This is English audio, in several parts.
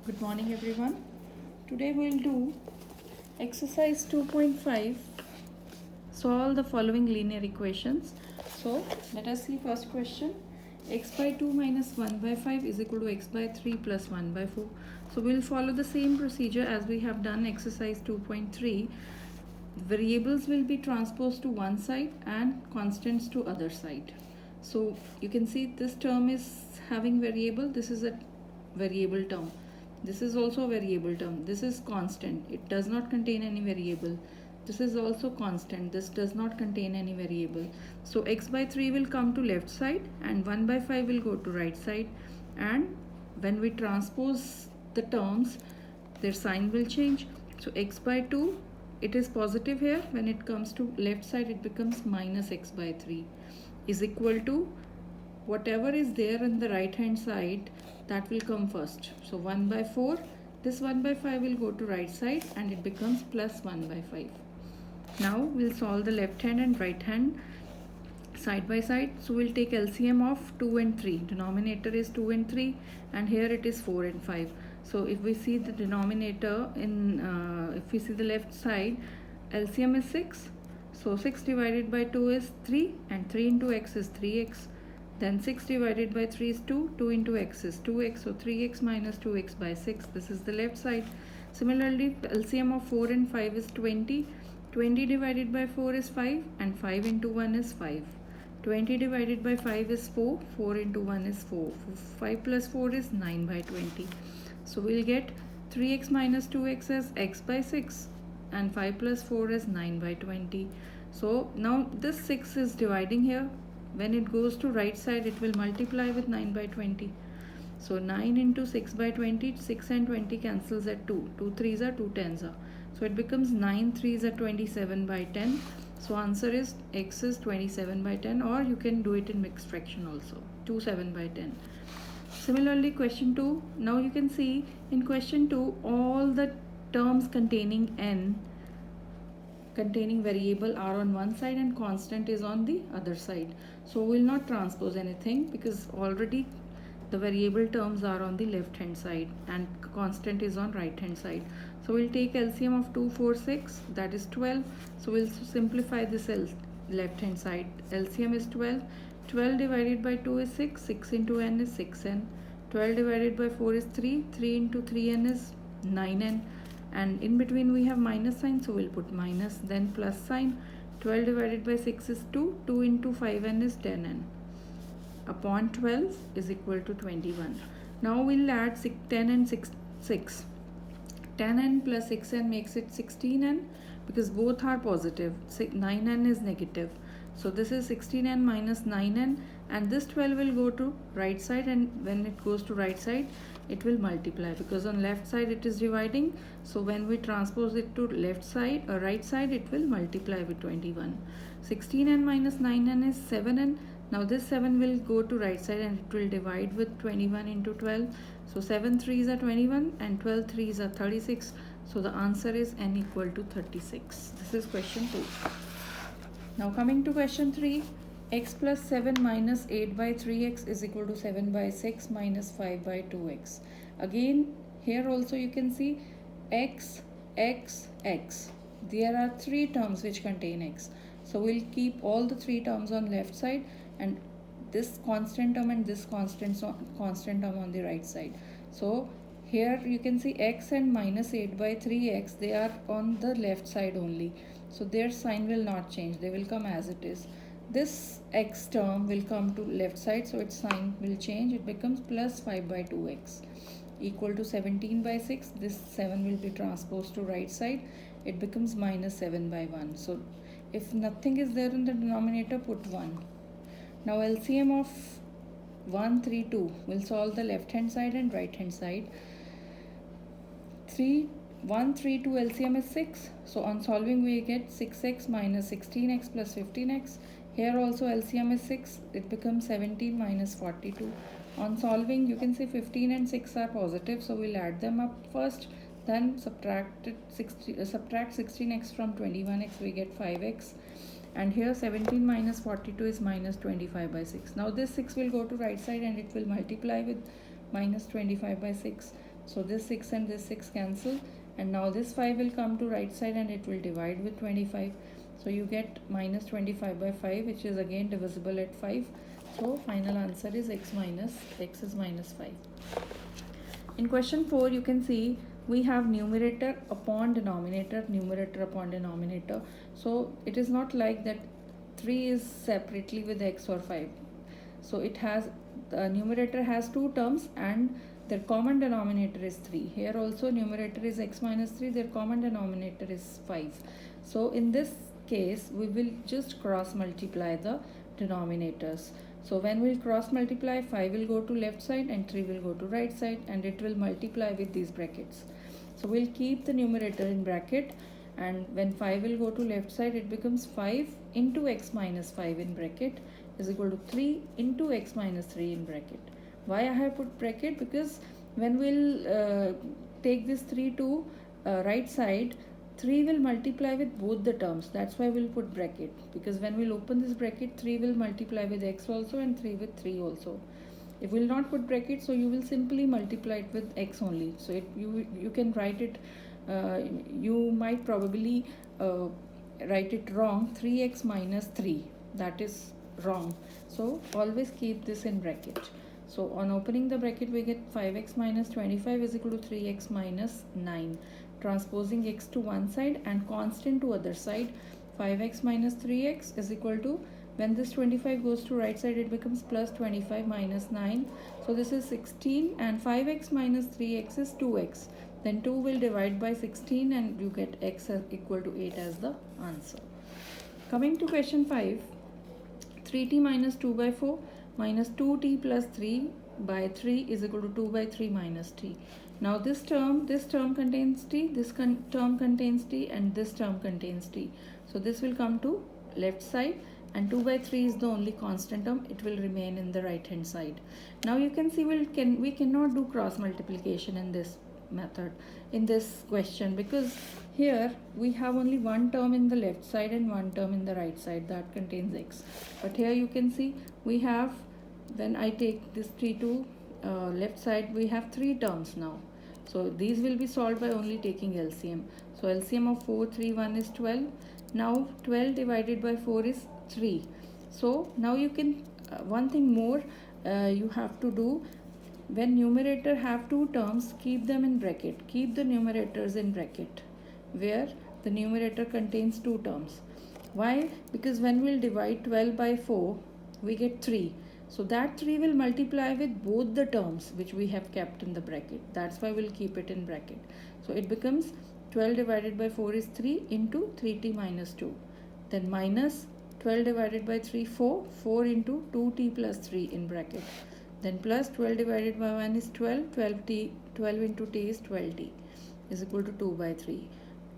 Good morning, everyone. Today we'll do exercise 2.5. Solve the following linear equations. So let us see first question. X by 2 minus 1 by 5 is equal to x by 3 plus 1 by 4. So we'll follow the same procedure as we have done exercise 2.3. Variables will be transposed to one side and constants to other side. So you can see this term is having variable. This is a variable term. This is also a variable term. This is constant. It does not contain any variable. This is also constant. This does not contain any variable. So x by 3 will come to left side and 1 by 5 will go to right side. And when we transpose the terms, their sign will change. So x by 2, it is positive here. When it comes to left side, it becomes minus x by 3 is equal to whatever is there in the right hand side, that will come first. So 1 by 4, this 1 by 5 will go to right side and it becomes plus 1 by 5. Now we'll solve the left hand and right hand side by side. So we'll take LCM of 2 and 3. Denominator is 2 and 3 and here it is 4 and 5. So if we see the denominator if we see the left side, LCM is 6. So 6 divided by 2 is 3 and 3 into x is 3x. Then 6 divided by 3 is 2. 2 into x is 2x. So 3x minus 2x by 6. This is the left side. Similarly, LCM of 4 and 5 is 20. 20 divided by 4 is 5 and 5 into 1 is 5. 20 divided by 5 is 4. 4 into 1 is 4. 5 plus 4 is 9 by 20. So we'll get 3x minus 2x as x by 6 and 5 plus 4 is 9 by 20. So now this 6 is dividing here. When it goes to right side, it will multiply with 9 by 20. So 9 into 6 by 20, 6 and 20 cancels at 2. 2 3s are 2 10s are. So it becomes 9 3s are 27 by 10. So answer is x is 27 by 10, or you can do it in mixed fraction also, 2 7 by 10. Similarly, question 2. Now you can see in question 2, all the terms containing n, containing variable, are on one side and constant is on the other side. So we'll not transpose anything because already the variable terms are on the left hand side and constant is on right hand side. So we'll take LCM of 2 4 6, that is 12. So we'll simplify this left hand side. LCM is 12. 12 divided by 2 is 6. 6 into n is 6n. 12 divided by 4 is 3. 3 into 3n is 9n. And in between we have minus sign, so we'll put minus, then plus sign. 12 divided by 6 is 2. 2 into 5n is 10n. Upon 12 is equal to 21. Now we'll add 10 and 6. 10n plus 6n makes it 16n because both are positive. 9n is negative. So this is 16n minus 9n, and this 12 will go to right side, and when it goes to right side, it will multiply because on left side it is dividing. So when we transpose it to left side or right side, it will multiply with 21. 16n minus 9n is 7n. Now this 7 will go to right side and it will divide with 21 into 12. So 7 3s are 21 and 12 3s are 36. So the answer is n equal to 36. This is question 2. Now coming to question 3. X plus 7 minus 8 by 3x is equal to 7 by 6 minus 5 by 2x. Again, here also you can see x, x, x. There are 3 terms which contain x. So we'll keep all the 3 terms on left side and this constant term and this constant term on the right side. So here you can see x and minus 8 by 3x, they are on the left side only. So their sign will not change. They will come as it is. This x term will come to left side, so its sign will change. It becomes plus 5 by 2x equal to 17 by 6. This 7 will be transposed to right side. It becomes minus 7 by 1. So if nothing is there in the denominator, put 1. Now LCM of 1 3 2. We'll solve the left hand side and right hand side. 1 3 2 LCM is 6. So on solving we get 6x minus 16x plus 15x. Here also LCM is 6. It becomes 17 minus 42. On solving, you can see 15 and 6 are positive. So we'll add them up first. Then subtract 16x from 21x. We get 5x. And here 17 minus 42 is minus 25 by 6. Now this 6 will go to right side and it will multiply with minus 25 by 6. So this 6 and this 6 cancel, and now this 5 will come to right side and it will divide with 25. So you get minus 25 by 5, which is again divisible at 5. So final answer is x is minus 5. In question 4, you can see we have numerator upon denominator, numerator upon denominator. So it is not like that 3 is separately with x or 5. So it has, the numerator has two terms and their common denominator is 3. Here also numerator is x minus 3, their common denominator is 5. So in this case, we will just cross multiply the denominators. So when we cross multiply, 5 will go to left side and 3 will go to right side, and it will multiply with these brackets. So we'll keep the numerator in bracket, and when 5 will go to left side, it becomes 5 into x minus 5 in bracket is equal to 3 into x minus 3 in bracket. Why I have put bracket? Because when we'll take this 3 to right side, 3 will multiply with both the terms. That's why we'll put bracket, because when we'll open this bracket, 3 will multiply with x also and 3 with 3 also. If we'll not put bracket, so you will simply multiply it with x only. So you can write it, you might probably write it wrong, 3x minus 3. That is wrong. So always keep this in bracket. So on opening the bracket, we get 5x minus 25 is equal to 3x minus 9. Transposing x to one side and constant to other side, 5x minus 3x is equal to, when this 25 goes to right side, it becomes plus 25 minus 9. So this is 16, and 5x minus 3x is 2x. Then 2 will divide by 16 and you get x equal to 8 as the answer. Coming to question 5, 3t minus 2 by 4 minus 2t plus 3 by 3 is equal to 2 by 3 minus t. Now this term contains t, this term contains t, and this term contains t. So this will come to left side, and 2 by 3 is the only constant term. It will remain in the right hand side. Now you can see we cannot do cross multiplication in this method, in this question, because here we have only one term in the left side and one term in the right side that contains x. But here you can see we have, when I take this 3 to left side, we have 3 terms now. So these will be solved by only taking LCM. So LCM of 4, 3, 1 is 12. Now 12 divided by 4 is 3. So now you can, one thing more you have to do, when numerator have two terms, keep them in bracket. Keep the numerators in bracket where the numerator contains two terms. Why? Because when we'll divide 12 by 4, we get 3. So that 3 will multiply with both the terms which we have kept in the bracket. That's why we'll keep it in bracket. So it becomes 12 divided by 4 is 3 into 3t minus 2. Then minus 12 divided by 3, 4. 4 into 2t plus 3 in bracket. Then plus 12 divided by 1 is 12. 12 into t is 12t is equal to 2 by 3.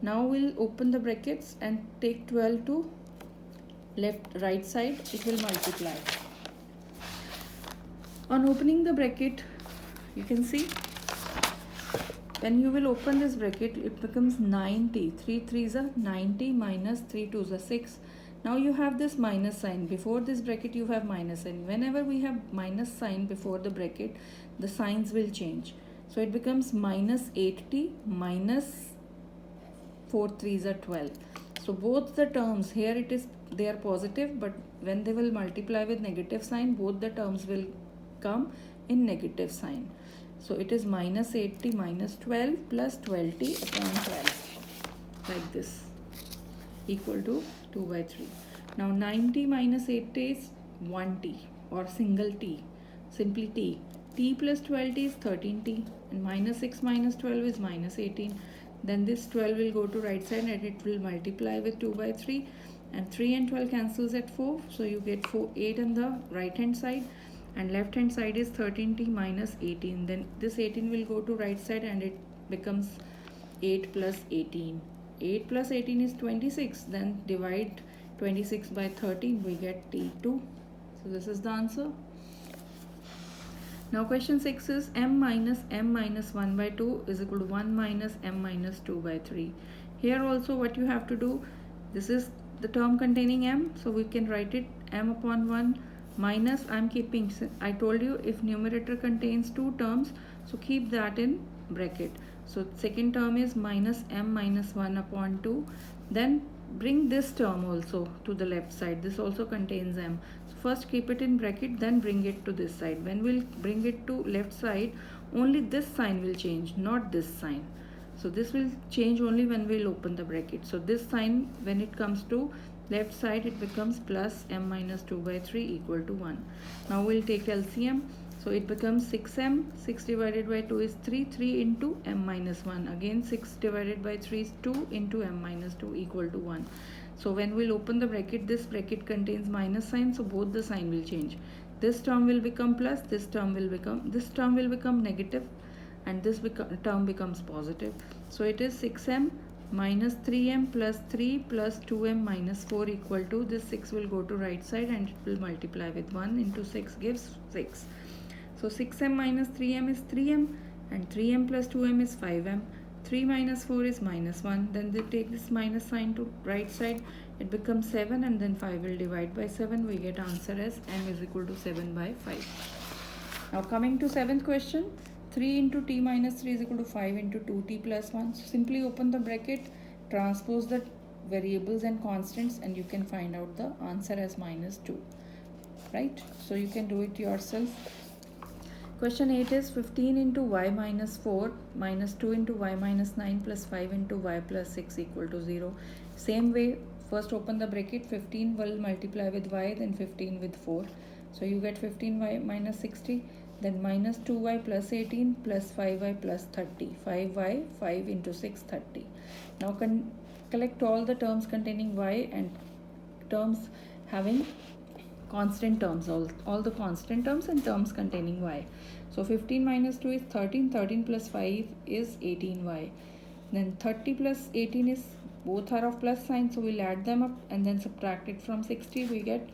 Now we'll open the brackets and take 12 to right side. It will multiply. On opening the bracket, you can see when you will open this bracket, it becomes 9t. 3 3s are 90 minus 3 2s are 6. Now you have this minus sign. Before this bracket, you have minus sign. Whenever we have minus sign before the bracket, the signs will change. So it becomes minus 8t minus 4 3s are 12. So both the terms, here it is, they are positive, but when they will multiply with negative sign, both the terms will come in negative sign. So it is minus 8t minus 12 plus 12t upon 12, like this, equal to 2 by 3. Now 9t minus 8t is 1t or single t, simply t. T plus 12t is 13t, and minus 6 minus 12 is minus 18. Then this 12 will go to right side and it will multiply with 2 by 3, and 3 and 12 cancels at 4. So you get 8 on the right hand side, and left hand side is 13t minus 18. Then this 18 will go to right side and it becomes 8 plus 18. 8 plus 18 is 26. Then divide 26 by 13, we get t2. So this is the answer. Now question 6 is m minus 1 by 2 is equal to 1 minus m minus 2 by 3. Here also what you have to do, this is the term containing m, so we can write it m upon 1 minus, I'm keeping, I told you if numerator contains two terms, so keep that in bracket. So second term is minus m minus 1 upon 2. Then bring this term also to the left side. This also contains m. So first keep it in bracket, then bring it to this side. When we'll bring it to left side, only this sign will change, not this sign. So this will change only when we'll open the bracket. So this sign, when it comes to left side, it becomes plus m minus 2 by 3 equal to 1. Now we'll take LCM. So it becomes 6m. 6 divided by 2 is 3. 3 into m minus 1. Again 6 divided by 3 is 2 into m minus 2 equal to 1. So when we'll open the bracket, this bracket contains minus sign, so both the sign will change. This term will become plus, this term will become negative, and this term becomes positive. So it is 6m minus 3m plus 3 plus 2m minus 4 equal to, this 6 will go to right side and it will multiply with 1 into 6 gives 6. So 6m minus 3m is 3m, and 3m plus 2m is 5m. 3 minus 4 is minus 1. Then they take this minus sign to right side, it becomes 7, and then 5 will divide by 7. We get answer as m is equal to 7 by 5. Now coming to 7th question, 3 into t minus 3 is equal to 5 into 2t plus 1. So simply open the bracket, transpose the variables and constants, and you can find out the answer as minus 2. Right? So you can do it yourself. Question 8 is 15 into y minus 4 minus 2 into y minus 9 plus 5 into y plus 6 equal to 0. Same way, first open the bracket, 15 will multiply with y, then 15 with 4. So you get 15y minus 60, then minus 2y plus 18 plus 5y plus 30. 5y, 5 into 6, 30. Now collect all the terms containing y and terms having constant terms, all the constant terms and terms containing y. So 15 minus 2 is 13, 13 plus 5 is 18y. Then 30 plus 18 is, both are of plus sign, so we'll add them up and then subtract it from 60, we get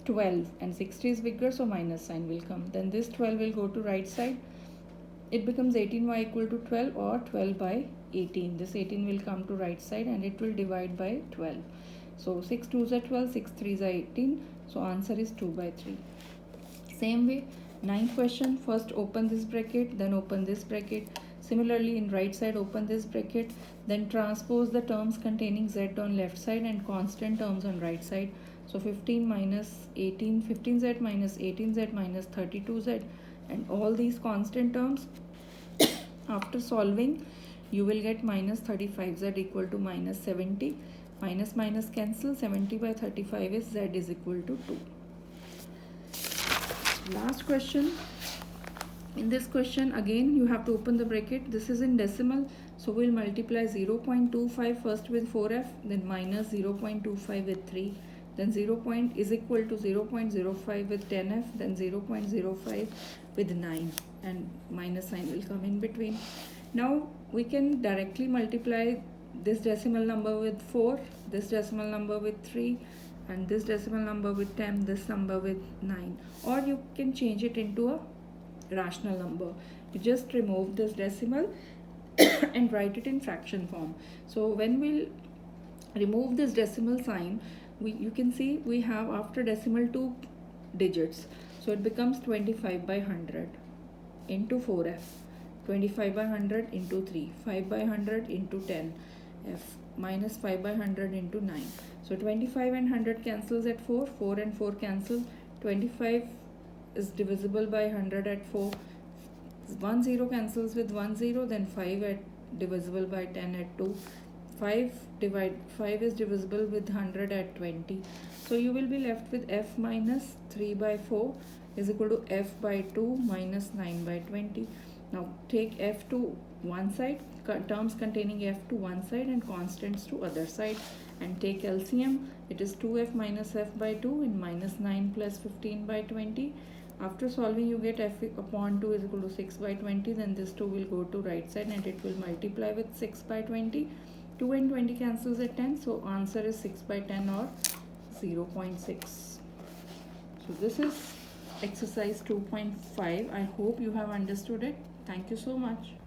12, and 60 is bigger, so minus sign will come. Then this 12 will go to right side, it becomes 18y equal to 12, or 12 by 18. This 18 will come to right side and it will divide by 12. So 6 2s are 12, 6 3s are 18. So answer is 2 by 3. Same way, 9th question, first open this bracket, then open this bracket. Similarly, in right side, open this bracket, then transpose the terms containing z on left side and constant terms on right side. So 15 minus 18, 15z minus 18z minus 32z, and all these constant terms. After solving, you will get minus 35z equal to minus 70. Minus minus cancel, 70 by 35 is z is equal to 2. Last question. In this question, again you have to open the bracket. This is in decimal, so we'll multiply 0.25 first with 4f, then minus 0.25 with 3, then is equal to 0.05 with 10f, then 0.05 with 9, and minus sign will come in between. Now we can directly multiply this decimal number with 4, this decimal number with 3, and this decimal number with 10, this number with 9. Or you can change it into a rational number. You just remove this decimal and write it in fraction form. So when we'll remove this decimal sign, you can see we have after decimal 2 digits. So it becomes 25 by 100 into 4f, 25 by 100 into 3, 5 by 100 into 10, f minus 5 by 100 into 9. So 25 and 100 cancels at 4, 4 and 4 cancel, 25 is divisible by 100 at 4, 1 0 cancels with 1 0, then 5 at divisible by 10 at 2, 5 is divisible with 100 at 20. So you will be left with f minus 3 by 4 is equal to f by 2 minus 9 by 20. Now take f to one side, terms containing f to one side and constants to other side, and take LCM. It is 2f minus f by 2 and minus 9 plus 15 by 20. After solving, you get f upon 2 is equal to 6 by 20. Then this 2 will go to right side and it will multiply with 6 by 20. 2 and 20 cancels at 10. So answer is 6 by 10 or 0.6. So this is exercise 2.5. I hope you have understood it. Thank you so much.